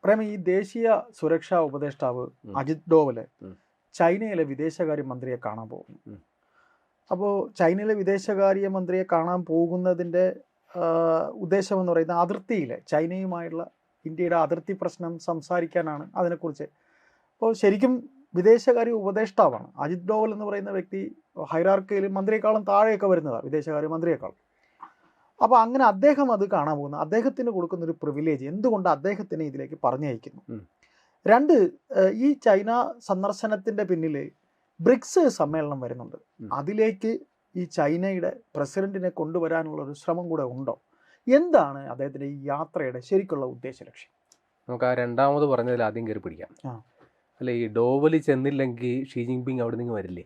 പ്രേമ, ഈ ദേശീയ സുരക്ഷാ ഉപദേഷ്ടാവ് അജിത് ഡോവല് ചൈനയിലെ വിദേശകാര്യ മന്ത്രിയെ കാണാൻ പോകുന്നു. അപ്പോൾ ചൈനയിലെ വിദേശകാര്യ മന്ത്രിയെ കാണാൻ പോകുന്നതിൻ്റെ ഉദ്ദേശം എന്ന് പറയുന്നത് അതിർത്തിയിലെ ചൈനയുമായുള്ള ഇന്ത്യയുടെ അതിർത്തി പ്രശ്നം സംസാരിക്കാനാണ്. അതിനെക്കുറിച്ച് അപ്പോൾ ശരിക്കും വിദേശകാര്യ ഉപദേഷ്ടാവാണ് അജിത് ഡോവൽ എന്ന് പറയുന്ന വ്യക്തി. ഹൈറാർക്കിയിൽ മന്ത്രിയെക്കാളും താഴെയൊക്കെ വരുന്നതാണ്, വിദേശകാര്യ മന്ത്രിയേക്കാളും. അപ്പോൾ അങ്ങനെ അദ്ദേഹം അത് കാണാൻ പോകുന്നു. അദ്ദേഹത്തിന് കൊടുക്കുന്ന ഒരു പ്രിവിലേജ് എന്തുകൊണ്ട് അദ്ദേഹത്തിനെ ഇതിലേക്ക് പറഞ്ഞയക്കുന്നു? രണ്ട്, ഈ ചൈന സന്ദർശനത്തിൻ്റെ പിന്നിൽ ബ്രിക്സ് സമ്മേളനം വരുന്നുണ്ട്. അതിലേക്ക് ഈ ചൈനയുടെ പ്രസിഡന്റിനെ കൊണ്ടുവരാനുള്ള ഒരു ശ്രമം കൂടെ ഉണ്ടോ? എന്താണ് അദ്ദേഹത്തിൻ്റെ ഈ യാത്രയുടെ ശരിക്കുള്ള ഉദ്ദേശ ലക്ഷ്യം? നമുക്ക് ആ രണ്ടാമത് പറഞ്ഞതിൽ ആദ്യം കയറി പിടിക്കാം. അല്ല, ഈ ഡോവലി ചെന്നില്ലെങ്കിൽ ഷീ ജിൻപിങ് അവിടെ നിന്ന് വരില്ലേ?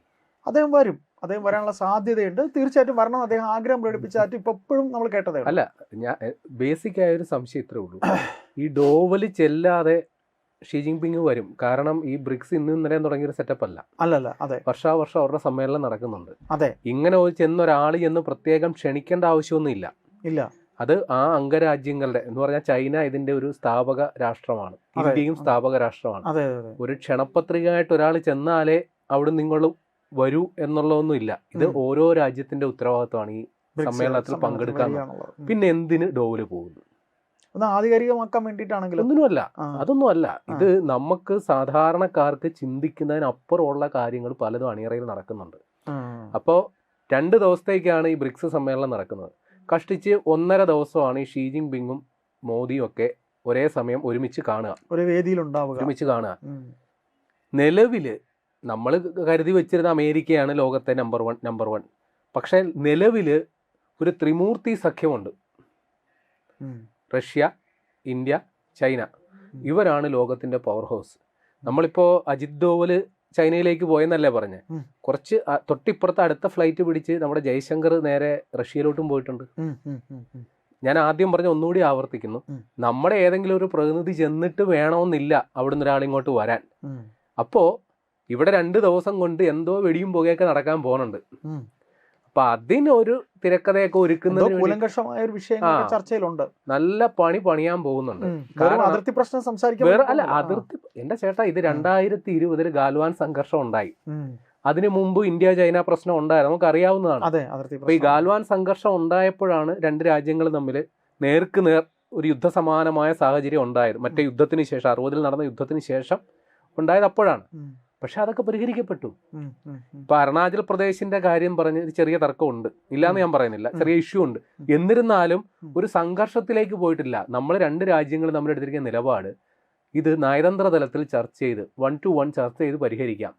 അദ്ദേഹം വരും, അദ്ദേഹം വരാനുള്ള സാധ്യതയുണ്ട്. തീർച്ചയായിട്ടും വരണം. അദ്ദേഹം ആഗ്രഹം പ്രകടിപ്പിച്ചായിട്ട് ഇപ്പോൾ എപ്പോഴും നമ്മൾ കേട്ടതേ. അല്ല, ഞാൻ ബേസിക് ആയൊരു സംശയം ഇത്രേ ഉള്ളൂ. ഈ ഡോവലി ചെല്ലാതെ ഷീ ജിൻപിങ് വരും. കാരണം ഈ ബ്രിക്സ് ഇന്നലെ തുടങ്ങിയൊരു സെറ്റപ്പ് അല്ല. അതെ, വർഷാവർഷം അവരുടെ സമ്മേളനം നടക്കുന്നുണ്ട്. അതെ, ഇങ്ങനെ ചെന്നൊരാൾ ചെന്ന് പ്രത്യേകം ക്ഷണിക്കേണ്ട ആവശ്യമൊന്നും ഇല്ല. അത് ആ അംഗരാജ്യങ്ങളുടെ എന്ന് പറഞ്ഞാൽ ചൈന ഇതിന്റെ ഒരു സ്ഥാപക രാഷ്ട്രമാണ്, ഇന്ത്യയും സ്ഥാപക രാഷ്ട്രമാണ്. ഒരു ക്ഷണപത്രികയായിട്ട് ഒരാൾ ചെന്നാലേ അവിടെ നിങ്ങൾ വരൂ എന്നുള്ളതൊന്നും ഇല്ല. ഇത് ഓരോ രാജ്യത്തിന്റെ ഉത്തരവാദിത്വമാണ് ഈ സമ്മേളനത്തിൽ പങ്കെടുക്കാൻ. പിന്നെ എന്തിന് ഡോവല് പോകുന്നു? ആധികാരികമാക്കാൻ വേണ്ടിയിട്ടാണെങ്കിലും അതൊന്നുമല്ല. ഇത് നമുക്ക് സാധാരണക്കാർക്ക് ചിന്തിക്കുന്നതിനപ്പുറമുള്ള കാര്യങ്ങൾ പലതും അണിയറയിൽ നടക്കുന്നുണ്ട്. അപ്പോൾ 2 ദിവസത്തേക്കാണ് ഈ ബ്രിക്സ് സമ്മേളനം നടക്കുന്നത്. കഷ്ടിച്ച് 1.5 ദിവസമാണ് ഈ ഷീ ജിൻപിങ്ങും മോദിയും ഒക്കെ ഒരേ സമയം ഒരുമിച്ച് കാണുക, ഒരു വേദിയിലുണ്ടാവുക, ഒരുമിച്ച് കാണുക. നിലവില് നമ്മൾ കരുതി വെച്ചിരുന്ന അമേരിക്കയാണ് ലോകത്തെ നമ്പർ വൺ. പക്ഷെ നിലവില് ഒരു ത്രിമൂർത്തി സഖ്യമുണ്ട്. Russia, India, China. ഇവരാണ് ലോകത്തിന്റെ പവർ ഹൗസ്. നമ്മളിപ്പോ അജിത് ഡോവല് ചൈനയിലേക്ക് പോയെന്നല്ലേ പറഞ്ഞേ? കുറച്ച് തൊട്ടിപ്പുറത്ത് അടുത്ത ഫ്ലൈറ്റ് പിടിച്ച് നമ്മുടെ ജയശങ്കർ നേരെ റഷ്യയിലോട്ടും പോയിട്ടുണ്ട്. ഞാൻ ആദ്യം പറഞ്ഞ ഒന്നുകൂടി ആവർത്തിക്കുന്നു, നമ്മുടെ ഏതെങ്കിലും ഒരു പ്രതിനിധി ചെന്നിട്ട് വേണമെന്നില്ല അവിടുന്ന് ഒരാളിങ്ങോട്ട് വരാൻ. അപ്പോ ഇവിടെ 2 ദിവസം കൊണ്ട് എന്തോ വെടിയും പുകയൊക്കെ നടക്കാൻ പോകുന്നുണ്ട്. അപ്പൊ അതിനൊരു തിരക്കഥയൊക്കെ ഒരുക്കുന്നതിന് ചർച്ചയിലുണ്ട്. നല്ല പണിയാൻ പോകുന്നുണ്ട്. അതിർത്തി പ്രശ്നം അതിർത്തി എന്റെ ചേട്ടാ, ഇത് 2020 ഗാൽവാൻ സംഘർഷം ഉണ്ടായി. അതിനു മുമ്പ് ഇന്ത്യ ചൈന പ്രശ്നം ഉണ്ടായിരുന്നു, നമുക്ക് അറിയാവുന്നതാണ്. അപ്പൊ ഈ ഗാൽവാൻ സംഘർഷം ഉണ്ടായപ്പോഴാണ് 2 രാജ്യങ്ങൾ തമ്മിൽ നേർക്ക് നേർ ഒരു യുദ്ധസമാനമായ സാഹചര്യം ഉണ്ടായത്. മറ്റേ യുദ്ധത്തിന് ശേഷം 60-ൽ നടന്ന യുദ്ധത്തിന് ശേഷം ഉണ്ടായത് അപ്പോഴാണ്. പക്ഷെ അതൊക്കെ പരിഹരിക്കപ്പെട്ടു. ഇപ്പൊ അരുണാചൽ പ്രദേശിന്റെ കാര്യം പറഞ്ഞ് ചെറിയ തർക്കമുണ്ട്, ഇല്ലാന്ന് ഞാൻ പറയുന്നില്ല, ചെറിയ ഇഷ്യൂ ഉണ്ട്. എന്നിരുന്നാലും ഒരു സംഘർഷത്തിലേക്ക് പോയിട്ടില്ല. നമ്മൾ 2 രാജ്യങ്ങൾ തമ്മിൽ എടുത്തിരിക്കുന്ന നിലപാട് ഇത് നയതന്ത്ര തലത്തിൽ ചർച്ച ചെയ്ത് 1-to-1 ചർച്ച ചെയ്ത് പരിഹരിക്കാം.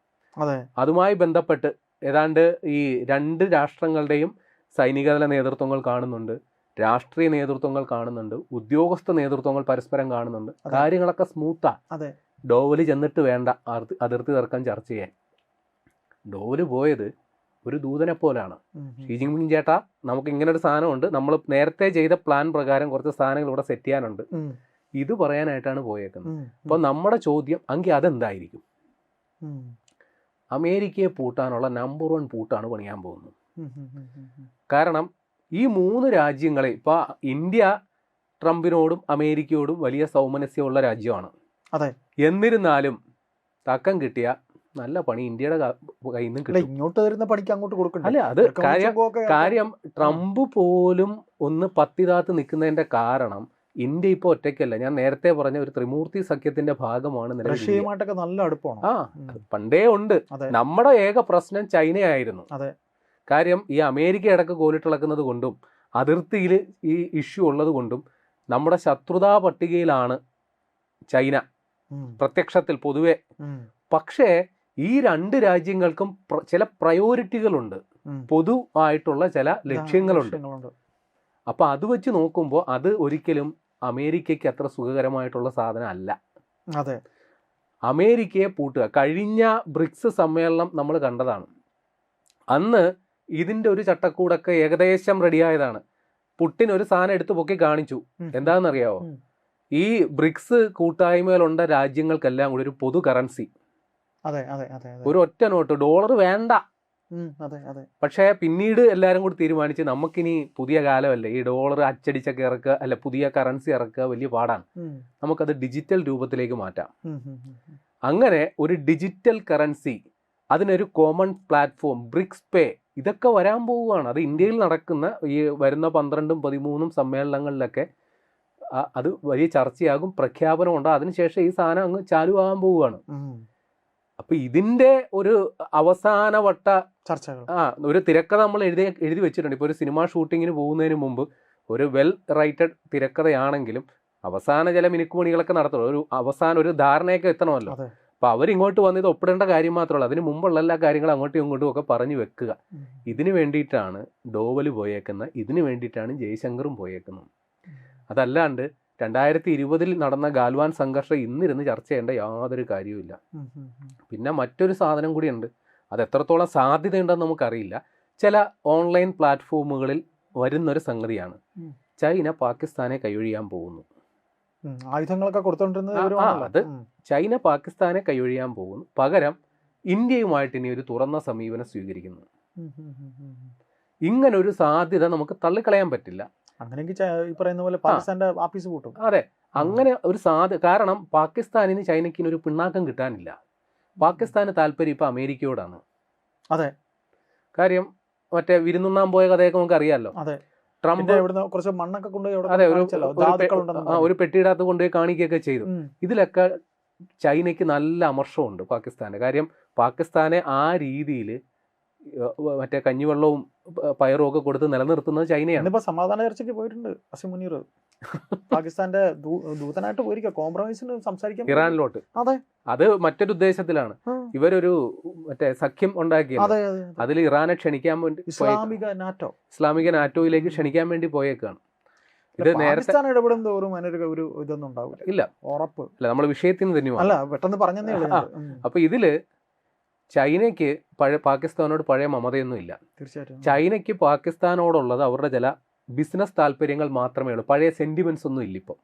അതുമായി ബന്ധപ്പെട്ട് ഏതാണ്ട് ഈ 2 രാഷ്ട്രങ്ങളുടെയും സൈനികതല നേതൃത്വങ്ങൾ കാണുന്നുണ്ട്, രാഷ്ട്രീയ നേതൃത്വങ്ങൾ കാണുന്നുണ്ട്, ഉദ്യോഗസ്ഥ നേതൃത്വങ്ങൾ പരസ്പരം കാണുന്നുണ്ട്. കാര്യങ്ങളൊക്കെ സ്മൂത്താ. ഡോവല് ചെന്നിട്ട് വേണ്ട അതിർത്തി തർക്കം ചർച്ച ചെയ്യാൻ. ഡോവല് പോയത് ഒരു ദൂതനെ പോലാണ്. ഷീ ജിൻപിങ് ചേട്ടാ, നമുക്ക് ഇങ്ങനെ ഒരു സാധനമുണ്ട്, നമ്മൾ നേരത്തെ ചെയ്ത പ്ലാൻ പ്രകാരം കുറച്ച് സാധനങ്ങൾ ഇവിടെ സെറ്റ് ചെയ്യാനുണ്ട്, ഇത് പറയാനായിട്ടാണ് പോയേക്കുന്നത്. അപ്പൊ നമ്മുടെ ചോദ്യം എങ്കിൽ അതെന്തായിരിക്കും? അമേരിക്കയെ പൂട്ടാനുള്ള നമ്പർ 1 പൂട്ടാണ് പണിയാൻ പോകുന്നത്. കാരണം ഈ 3 രാജ്യങ്ങളെ ഇപ്പൊ ഇന്ത്യ ട്രംപിനോടും അമേരിക്കയോടും വലിയ സൗമനസ്യമുള്ള രാജ്യമാണ്. എന്നിരുന്നാലും തക്കം കിട്ടിയ നല്ല പണി ഇന്ത്യയുടെ കയ്യിൽ നിന്ന് കിട്ടും. ഇങ്ങോട്ട് തരുന്ന പണിക്ക് അങ്ങോട്ട് കൊടുക്കണം. അല്ല, അത് കാര്യം ട്രംപ് പോലും ഒന്ന് പത്തിതാത്ത് നിൽക്കുന്നതിന്റെ കാരണം ഇന്ത്യ ഇപ്പൊ ഒറ്റയ്ക്കല്ല. ഞാൻ നേരത്തെ പറഞ്ഞ ഒരു ത്രിമൂർത്തി സഖ്യത്തിന്റെ ഭാഗമാണ്. റഷ്യയുമായിട്ടൊക്കെ നല്ല അടുപ്പമാണ്. പണ്ടേ ഉണ്ട്. നമ്മുടെ ഏക പ്രശ്നം ചൈനയായിരുന്നു. കാര്യം ഈ അമേരിക്ക ഇടക്ക് കോലിട്ടിളക്കുന്നത് കൊണ്ടും അതിർത്തിയിൽ ഈ ഇഷ്യൂ ഉള്ളത് കൊണ്ടും നമ്മുടെ ശത്രുതാ പട്ടികയിലാണ് ചൈന പ്രത്യക്ഷത്തിൽ പൊതുവെ. പക്ഷേ ഈ 2 രാജ്യങ്ങൾക്കും ചില പ്രയോറിറ്റികളുണ്ട്, പൊതു ആയിട്ടുള്ള ചില ലക്ഷ്യങ്ങളുണ്ട്. അപ്പൊ അത് വെച്ച് നോക്കുമ്പോൾ അത് ഒരിക്കലും അമേരിക്കയ്ക്ക് അത്ര സുഖകരമായിട്ടുള്ള സാധനം അല്ല. അമേരിക്കയെ പൂട്ടുക. കഴിഞ്ഞ ബ്രിക്സ് സമ്മേളനം നമ്മൾ കണ്ടതാണ്. അന്ന് ഇതിന്റെ ഒരു ചട്ടക്കൂടൊക്കെ ഏകദേശം റെഡിയായതാണ്. പുടിൻ ഒരു സാധനം എടുത്തു പൊക്കി കാണിച്ചു. എന്താണെന്നറിയാവോ? ഈ ബ്രിക്സ് കൂട്ടായ്മയിലുള്ള രാജ്യങ്ങൾക്കെല്ലാം കൂടി ഒരു പൊതു കറൻസി, ഒരു ഒറ്റ നോട്ട്, ഡോളർ വേണ്ട പക്ഷേ പിന്നീട് എല്ലാവരും കൂടി തീരുമാനിച്ച് നമുക്കിനി പുതിയ കാലമല്ലേ, ഈ ഡോളർ അച്ചടിച്ചൊക്കെ ഇറക്കുക, അല്ല പുതിയ കറൻസി ഇറക്കുക വലിയ പാടാണ്, നമുക്കത് ഡിജിറ്റൽ രൂപത്തിലേക്ക് മാറ്റാം. അങ്ങനെ ഒരു ഡിജിറ്റൽ കറൻസി, അതിനൊരു കോമൺ പ്ലാറ്റ്ഫോം, ബ്രിക്സ് പേ, ഇതൊക്കെ വരാൻ പോവുകയാണ്. അത് ഇന്ത്യയിൽ നടക്കുന്ന ഈ വരുന്ന 12ഉം 13ഉം സമ്മേളനങ്ങളിലൊക്കെ അത് വലിയ ചർച്ചയാകും, പ്രഖ്യാപനം ഉണ്ടാകും. അതിനുശേഷം ഈ സാധനം അങ്ങ് ചാലുവാകാൻ പോവുകയാണ്. അപ്പൊ ഇതിന്റെ ഒരു അവസാനവട്ട ചർച്ചകൾ, ഒരു തിരക്കഥ നമ്മൾ എഴുതി വെച്ചിട്ടുണ്ട്. ഇപ്പൊ ഒരു സിനിമ ഷൂട്ടിങ്ങിന് പോകുന്നതിന് മുമ്പ് ഒരു വെൽ റൈറ്റഡ് തിരക്കഥയാണെങ്കിലും അവസാന ചില മിനുക്കുമണികളൊക്കെ നടത്തണം, ഒരു അവസാനം ഒരു ധാരണയൊക്കെ എത്തണമല്ലോ. അപ്പൊ അവരിങ്ങോട്ട് വന്ന് ഇത് ഒപ്പിടേണ്ട കാര്യം മാത്രമല്ല, അതിന് മുമ്പുള്ള എല്ലാ കാര്യങ്ങളും അങ്ങോട്ടും ഇങ്ങോട്ടും ഒക്കെ പറഞ്ഞു വെക്കുക. ഇതിന് വേണ്ടിയിട്ടാണ് ഡോവല് പോയേക്കുന്നത്, ഇതിന് വേണ്ടിയിട്ടാണ് ജയശങ്കറും പോയേക്കുന്നത്. അതല്ലാണ്ട് 2020 നടന്ന ഗാൽവാൻ സംഘർഷം ഇന്നിരുന്ന് ചർച്ച ചെയ്യേണ്ട യാതൊരു കാര്യവുമില്ല. പിന്നെ മറ്റൊരു സാധനം കൂടിയുണ്ട്, അത് എത്രത്തോളം സാധ്യതയുണ്ടെന്ന് നമുക്കറിയില്ല. ചില ഓൺലൈൻ പ്ലാറ്റ്ഫോമുകളിൽ വരുന്നൊരു സംഗതിയാണ്, ചൈന പാകിസ്ഥാനെ കൈയൊഴിയാൻ പോകുന്നു. ആയുധങ്ങളൊക്കെ കൊടുത്തോണ്ടിരുന്നത് അത് ചൈന പാകിസ്ഥാനെ കൈയൊഴിയാൻ പോകുന്നു, പകരം ഇന്ത്യയുമായിട്ട് ഇനി ഒരു തുറന്ന സമീപനം സ്വീകരിക്കുന്നു. ഇങ്ങനൊരു സാധ്യത നമുക്ക് തള്ളിക്കളയാൻ പറ്റില്ല. അങ്ങനെയെങ്കിൽ ഈ പറയുന്ന പോലെ പാകിസ്ഥാന്റെ ആഫീസ് കൂട്ടും. അതെ, അങ്ങനെ ഒരു കാരണം പാകിസ്ഥാനിന് ചൈനയ്ക്ക് ഒരു പിണ്ണാക്കം കിട്ടാനില്ല. പാകിസ്ഥാന് താല്പര്യം ഇപ്പൊ അമേരിക്കയോടാണ്. അതെ, കാര്യം മറ്റേ വിരുന്നുണ്ണാൻ പോയ കഥയൊക്കെ നമുക്ക് അറിയാമല്ലോ. ട്രംപ് കുറച്ച് മണ്ണൊക്കെ അതെ ഒരു പെട്ടിയിടത്ത് കൊണ്ടുപോയി കാണിക്കുകയൊക്കെ ചെയ്തു. ഇതിലൊക്കെ ചൈനയ്ക്ക് നല്ല അമർഷമുണ്ട് പാകിസ്ഥാന്റെ. കാര്യം പാകിസ്ഥാനെ ആ രീതിയിൽ മറ്റേ കഞ്ഞിവെള്ളവും പയറും ഒക്കെ കൊടുത്ത് നിലനിർത്തുന്നത് ചൈനയാണ്. ഇപ്പൊ സമാധാന ചർച്ചയ്ക്ക് പോയിട്ടുണ്ട് അസിം മുനീർ, പാകിസ്ഥാന്റെ ദൂതനായിട്ട് പോയിരിക്കുക, കോംപ്രമൈസിന് സംസാരിക്കാൻ ഇറാനിലോട്ട്. അതെ, അത് മറ്റൊരു ഉദ്ദേശത്തിലാണ്. ഇവരൊരു മറ്റേ സഖ്യം ഉണ്ടാക്കിയത്, അതിൽ ഇറാനെ ക്ഷണിക്കാൻ വേണ്ടി, ഇസ്ലാമിക നാറ്റോയിലേക്ക് ക്ഷണിക്കാൻ വേണ്ടി പോയേക്കാണ്. ഇത് നേരത്തെ ഇടപെടും തോറും ഒരു ഇതൊന്നും ഉണ്ടാവില്ല. ഇല്ല, ഉറപ്പ് അല്ല, നമ്മൾ വിഷയത്തിന് തന്നെയാണ് പെട്ടെന്ന് പറഞ്ഞതേ ഉള്ളൂ. അപ്പൊ ഇതില് ചൈനയ്ക്ക് പാകിസ്ഥാനോട് പഴയ മമതയൊന്നുമില്ല. തീർച്ചയായിട്ടും ചൈനയ്ക്ക് പാകിസ്ഥാനോടുള്ളത് അവരുടെ ചില ബിസിനസ് താല്പര്യങ്ങൾ മാത്രമേ ഉള്ളൂ. പഴയ സെന്റിമെന്റ്സ് ഒന്നും ഇല്ല. ഇപ്പം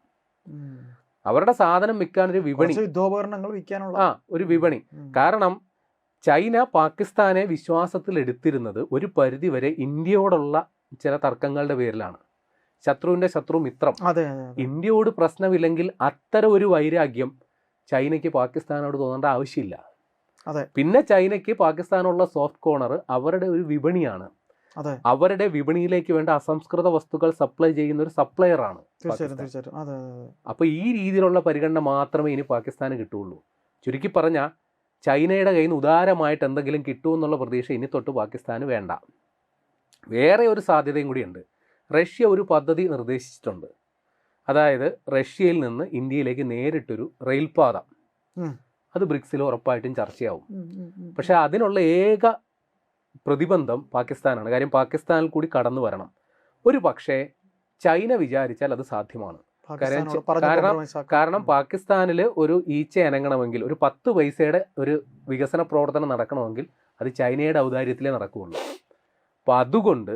അവരുടെ സാധനം വിൽക്കാൻ ഒരു വിപണി, യുദ്ധോപകരണങ്ങൾ വിൽക്കാനുള്ള ഒരു വിപണി. കാരണം ചൈന പാകിസ്ഥാനെ വിശ്വാസത്തിൽ എടുത്തിരുന്നത് ഒരു പരിധിവരെ ഇന്ത്യയോടുള്ള ചില തർക്കങ്ങളുടെ പേരിലാണ്. ശത്രുവിന്റെ ശത്രു മിത്രം. ഇന്ത്യയോട് പ്രശ്നമില്ലെങ്കിൽ അത്തരം ഒരു വൈരാഗ്യം ചൈനയ്ക്ക് പാകിസ്ഥാനോട് തോന്നേണ്ട ആവശ്യമില്ല. പിന്നെ ചൈനയ്ക്ക് പാകിസ്ഥാനുള്ള സോഫ്റ്റ് കോർണർ അവരുടെ ഒരു വിപണിയാണ്. അവരുടെ വിപണിയിലേക്ക് വേണ്ട അസംസ്കൃത വസ്തുക്കൾ സപ്ലൈ ചെയ്യുന്ന ഒരു സപ്ലയർ ആണ്. അപ്പൊ ഈ രീതിയിലുള്ള പരിഗണന മാത്രമേ ഇനി പാകിസ്ഥാന് കിട്ടുള്ളൂ. ചുരുക്കി പറഞ്ഞാൽ ചൈനയുടെ കയ്യിൽ നിന്ന് ഉദാരമായിട്ട് എന്തെങ്കിലും കിട്ടുമെന്നുള്ള പ്രതീക്ഷ ഇനി തൊട്ട് പാകിസ്ഥാന് വേണ്ട. വേറെ ഒരു സാധ്യതയും കൂടിയുണ്ട്. റഷ്യ ഒരു പദ്ധതി നിർദ്ദേശിച്ചിട്ടുണ്ട്. അതായത് റഷ്യയിൽ നിന്ന് ഇന്ത്യയിലേക്ക് നേരിട്ടൊരു റെയിൽപാത. അത് ബ്രിക്സിൽ ഉറപ്പായിട്ടും ചർച്ചയാവും. പക്ഷെ അതിനുള്ള ഏക പ്രതിബന്ധം പാകിസ്ഥാനാണ്. കാര്യം പാകിസ്ഥാനിൽ കൂടി കടന്നു വരണം. ഒരു പക്ഷേ ചൈന വിചാരിച്ചാൽ അത് സാധ്യമാണ്. കാരണം പാകിസ്ഥാനിൽ ഒരു ഈച്ച അനങ്ങണമെങ്കിൽ, ഒരു 10 പൈസയുടെ ഒരു വികസന പ്രവർത്തനം നടക്കണമെങ്കിൽ അത് ചൈനയുടെ ഔദാര്യത്തിലേ നടക്കുകയുള്ളൂ. അപ്പം അതുകൊണ്ട്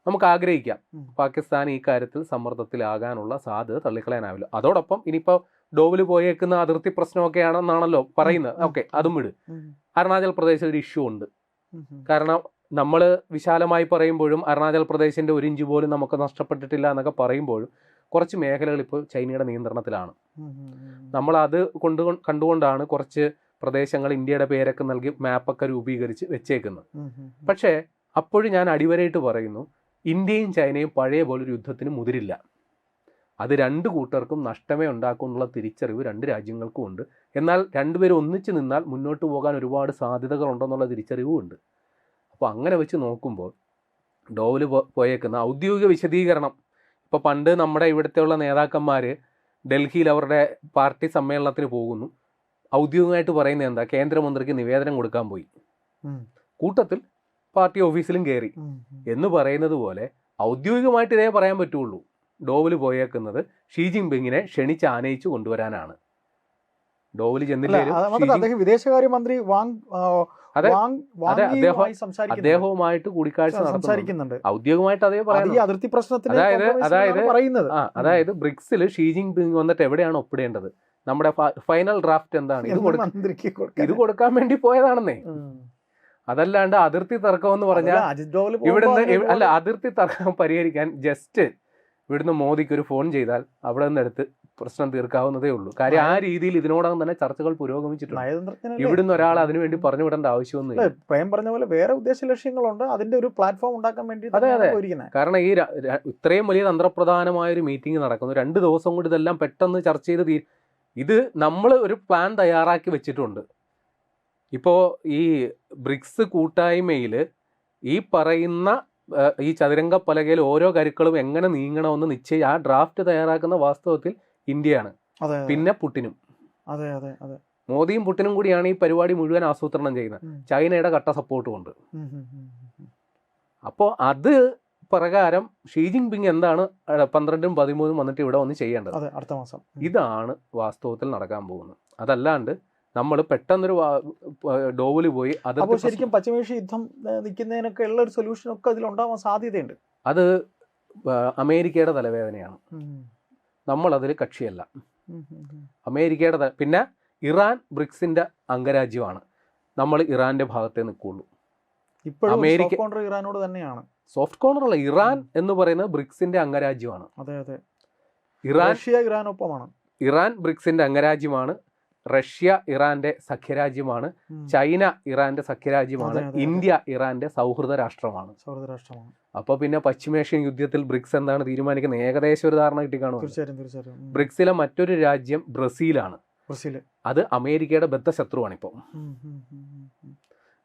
നമുക്ക് ആഗ്രഹിക്കാം പാകിസ്ഥാൻ ഈ കാര്യത്തിൽ സമ്മർദ്ദത്തിലാകാനുള്ള സാധ്യത തള്ളിക്കളയാനാവില്ല. അതോടൊപ്പം ഇനിയിപ്പോൾ ഡോവല് പോയേക്കുന്ന അതിർത്തി പ്രശ്നമൊക്കെയാണെന്നാണല്ലോ പറയുന്നത്. ഓക്കെ, അതും വിട്. അരുണാചൽ പ്രദേശിൽ ഒരു ഇഷ്യൂ ഉണ്ട്. കാരണം നമ്മൾ വിശാലമായി പറയുമ്പോഴും അരുണാചൽ പ്രദേശിന്റെ 1 ഇഞ്ച് പോലും നമുക്ക് നഷ്ടപ്പെട്ടിട്ടില്ല എന്നൊക്കെ പറയുമ്പോഴും കുറച്ച് മേഖലകൾ ഇപ്പോൾ ചൈനയുടെ നിയന്ത്രണത്തിലാണ്. നമ്മൾ അത് കണ്ടുകൊണ്ടാണ് കുറച്ച് പ്രദേശങ്ങൾ ഇന്ത്യയുടെ പേരൊക്കെ നൽകി മാപ്പൊക്കെ രൂപീകരിച്ച് വെച്ചേക്കുന്നത്. പക്ഷേ അപ്പോഴും ഞാൻ അടിവരയിട്ട് പറയുന്നു, ഇന്ത്യയും ചൈനയും പഴയ പോലൊരു യുദ്ധത്തിന് മുതിരില്ല. അത് 2 കൂട്ടർക്കും നഷ്ടമേ ഉണ്ടാക്കുമെന്നുള്ള തിരിച്ചറിവ് 2 രാജ്യങ്ങൾക്കും ഉണ്ട്. എന്നാൽ രണ്ടുപേരും ഒന്നിച്ച് നിന്നാൽ മുന്നോട്ട് പോകാൻ ഒരുപാട് സാധ്യതകളുണ്ടെന്നുള്ള തിരിച്ചറിവും ഉണ്ട്. അപ്പോൾ അങ്ങനെ വെച്ച് നോക്കുമ്പോൾ ഡോവല് പോയേക്കുന്ന ഔദ്യോഗിക വിശദീകരണം, ഇപ്പോൾ പണ്ട് നമ്മുടെ ഇവിടുത്തെയുള്ള നേതാക്കന്മാർ ഡൽഹിയിൽ അവരുടെ പാർട്ടി സമ്മേളനത്തിന് പോകുന്നു, ഔദ്യോഗികമായിട്ട് പറയുന്നത് എന്താ, കേന്ദ്രമന്ത്രിക്ക് നിവേദനം കൊടുക്കാൻ പോയി, കൂട്ടത്തിൽ പാർട്ടി ഓഫീസിലും കയറി എന്ന് പറയുന്നത് പോലെ ഔദ്യോഗികമായിട്ട് ഇതേ പറയാൻ പറ്റുള്ളൂ. ഡോവല് പോയേക്കുന്നത് ഷീ ജിൻപിങ്ങിനെ ക്ഷണിച്ച് ആനയിച്ചു കൊണ്ടുവരാനാണ്. ഡോവല് ചെന്നില്ല, വിദേശകാര്യമന്ത്രി അദ്ദേഹവുമായിട്ട് കൂടിക്കാഴ്ച നടത്തുന്നുണ്ട്. ഔദ്യോഗികമായിട്ട് അതേ പറയുന്നത്. അതായത് ബ്രിക്സിൽ ഷീ ജിൻപിങ് വന്നിട്ട് എവിടെയാണ് ഒപ്പിടേണ്ടത്, നമ്മുടെ ഫൈനൽ ഡ്രാഫ്റ്റ് എന്താണ്, ഇത് കൊടുക്കാൻ വേണ്ടി പോയതാണെന്നേ. അതല്ലാണ്ട് അതിർത്തി തർക്കം എന്ന് പറഞ്ഞാൽ അജിത് ഡോവൽ ഇവിടുന്ന് അല്ല, അതിർത്തി തർക്കം പരിഹരിക്കാൻ ജസ്റ്റ് ഇവിടുന്ന് മോദിക്ക് ഒരു ഫോൺ ചെയ്താൽ അവിടെ നിന്ന് എടുത്ത് പ്രശ്നം തീർക്കാവുന്നതേ ഉള്ളൂ. കാര്യം ആ രീതിയിൽ ഇതിനോടകം തന്നെ ചർച്ചകൾ പുരോഗമിച്ചിട്ടുണ്ട്. ഇവിടുന്ന് ഒരാൾ അതിനുവേണ്ടി പറഞ്ഞു വിടേണ്ട ആവശ്യമൊന്നുമില്ല. പ്രേം പറഞ്ഞ പോലെ വേറെ ഉദ്ദേശ ലക്ഷ്യങ്ങളുണ്ട്, അതിന്റെ ഒരു പ്ലാറ്റ്ഫോം ഉണ്ടാക്കാൻ വേണ്ടി. അതെ. കാരണം ഈ ഇത്രയും വലിയ തന്ത്രപ്രധാനമായ ഒരു മീറ്റിംഗ് നടക്കുന്നു, 2 ദിവസം കൊണ്ട് ഇതെല്ലാം പെട്ടെന്ന് ചർച്ച ചെയ്ത് ഇത് നമ്മൾ ഒരു പ്ലാൻ തയ്യാറാക്കി വെച്ചിട്ടുണ്ട്. ഇപ്പോൾ ഈ ബ്രിക്സ് കൂട്ടായ്മയിൽ ഈ പറയുന്ന ഈ ചതുരംഗ പലകയിൽ ഓരോ കരുക്കളും എങ്ങനെ നീങ്ങണമെന്ന് ആ ഡ്രാഫ്റ്റ് തയ്യാറാക്കുന്ന വാസ്തവത്തിൽ ഇന്ത്യയാണ്, പിന്നെ പുടിനും. മോദിയും പുടിനും കൂടിയാണ് ഈ പരിപാടി മുഴുവൻ ആസൂത്രണം ചെയ്യുന്നത്, ചൈനയുടെ കട്ട സപ്പോർട്ടും ഉണ്ട്. അപ്പോൾ അത് പ്രകാരം ഷീ ജിൻപിങ് എന്താണ് 12ഉം 13ഉം വന്നിട്ട് ഇവിടെ വന്ന് ചെയ്യേണ്ടത്, അടുത്ത മാസം ഇതാണ് വാസ്തവത്തിൽ നടക്കാൻ പോകുന്നത്. അതല്ലാണ്ട് നമ്മൾ പെട്ടെന്നൊരു ഡോവല് പോയി അത് ശരിക്കും പശ്ചിമേഷ്യ യുദ്ധം നിൽക്കുന്നതിനൊക്കെ ഉള്ള ഒരു സൊല്യൂഷനൊക്കെ അതിലുണ്ടാവാൻ സാധ്യതയുണ്ട്. അത് അമേരിക്കയുടെ തലവേദനയാണ്, നമ്മളതിൽ കക്ഷിയല്ല. അമേരിക്കയുടെ പിന്നെ ഇറാൻ ബ്രിക്സിന്റെ അംഗരാജ്യമാണ്, നമ്മൾ ഇറാന്റെ ഭാഗത്തേ നിൽക്കുള്ളൂ. അമേരിക്ക ഇറാനോട് തന്നെയാണ്. സോഫ്റ്റ് കോർണർ അല്ല, ഇറാൻ എന്ന് പറയുന്നത് ബ്രിക്സിന്റെ അംഗരാജ്യമാണ്. ഇറാനൊപ്പമാണ്. ഇറാൻ ബ്രിക്സിന്റെ അംഗരാജ്യമാണ്, റഷ്യ ഇറാന്റെ സഖ്യരാജ്യമാണ്, ചൈന ഇറാന്റെ സഖ്യരാജ്യമാണ്, ഇന്ത്യ ഇറാന്റെ സൗഹൃദ രാഷ്ട്രമാണ്. അപ്പൊ പിന്നെ പശ്ചിമേഷ്യൻ യുദ്ധത്തിൽ ബ്രിക്സ് എന്താണ് തീരുമാനിക്കുന്നത് ഏകദേശം ഒരു ധാരണ കിട്ടിക്കാണും. ബ്രിക്സിലെ മറ്റൊരു രാജ്യം ബ്രസീലാണ്. അത് അമേരിക്കയുടെ ബദ്ധശത്രുവാണ്. ഇപ്പോൾ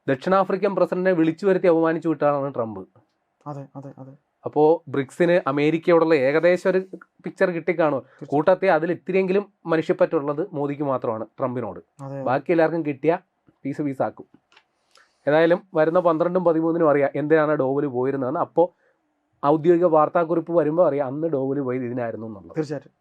ദക്ഷിണാഫ്രിക്കൻ പ്രസിഡന്റിനെ വിളിച്ചു വരുത്തി അപമാനിച്ചു വിട്ടാണ് ട്രംപ്. അപ്പോൾ ബ്രിക്സിന് അമേരിക്കയോടുള്ള ഏകദേശം ഒരു പിക്ചർ കിട്ടിക്കാണോ. കൂട്ടത്തെ അതിൽ ഇത്തിരിയെങ്കിലും മനുഷ്യപ്പറ്റുള്ളത് മോദിക്ക് മാത്രമാണ്, ട്രംപിനോട്. ബാക്കി എല്ലാവർക്കും കിട്ടിയ പീസാക്കും. ഏതായാലും വരുന്ന 12ഉം 13ഉം അറിയാം എന്തിനാണ് ഡോവല് പോയിരുന്നതെന്ന്. അപ്പോൾ ഔദ്യോഗിക വാർത്താക്കുറിപ്പ് വരുമ്പോൾ അറിയാം അന്ന് ഡോവല് പോയത് ഇതിനായിരുന്നു എന്നുള്ളത്. തീർച്ചയായിട്ടും.